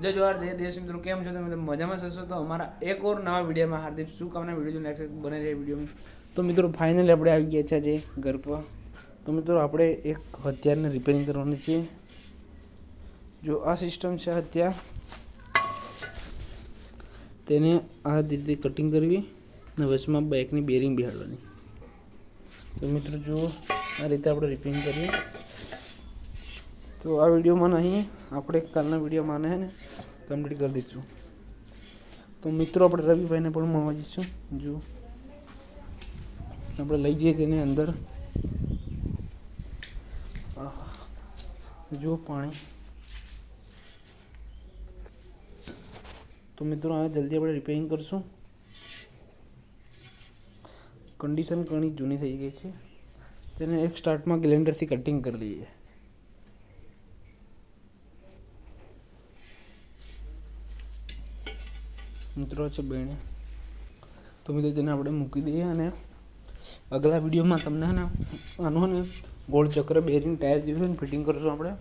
જય જોહાર જય દેશ મિત્રો, કેમ છો તમે? મજામાં હશો તો અમારા એક ઓર નવા વિડીયોમાં હાર્દિક શુભકામના. વિડીયો નેક્સ્ટ બને રહે વિડીયોમાં. તો મિત્રો ફાઇનલી આપણે આવી ગયા છે આજે ઘર પર. તો મિત્રો આપણે એક હથિયારને રિપેરિંગ કરવાની છે. જો આ સિસ્ટમ છે હથિયાર, તેને આ રીતે કટિંગ કરવી અને વચમાં બાઇકની બેરિંગ બેહાડવાની. તો મિત્રો જો આ રીતે આપણે રિપેરિંગ કરીએ. તો આ વિડીયોમાં નહીં, આપણે કાલના વિડીયોમાં ને કમ્પ્લીટ કરી દઈશું. તો મિત્રો આપણે રવિભાઈને પણ મળવા જઈશું. જો આપણે લઈ જઈએ તેને અંદર. જો પાણી. તો મિત્રો આ જલ્દી આપણે રિપેરિંગ કરશું. કન્ડિશન ઘણી જૂની થઈ ગઈ છે, તેને એક સ્ટાર્ટમાં ગ્રાઇન્ડરથી કટિંગ કરી લઈએ. મિત્રો છે બેને. તો મિત્રો તેને આપણે મૂકી દઈએ અને અગલા વિડીયોમાં તમને ને આનું ને ગોળ ચક્ર બેરિંગ ટાયર જેવું ફિટિંગ કરશું આપણે.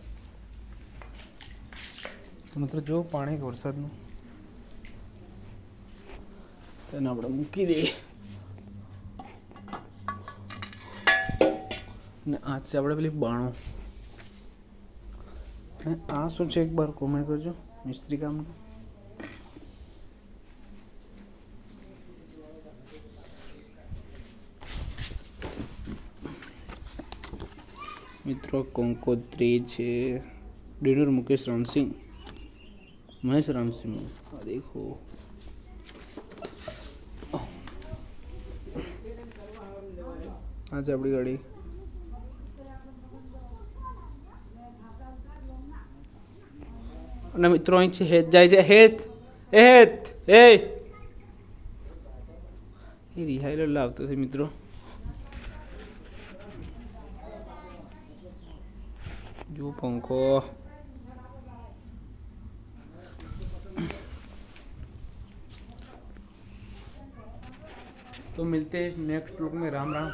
તો મિત્રો જો પાણી વરસાદનું તેને આપણે મૂકી દઈએ. ને આ છે આપણે પેલી બાણો. અને આ શું છે એક બાર કોમેન્ટ કરજો મિસ્ત્રી કામનું. મિત્રો કંકોત્રી છે. डिनर मुकेश राम सिंह, महेश राम सिंह. देखो आज अपनी गाड़ी. અને મિત્રો અહીં છે હેત જાય છે. હેત એ હેત એ રિહાઈલો લાવતો છે મિત્રો. जो पंखो. तो मिलते हैं नेक्स्ट व्लॉग में. राम राम.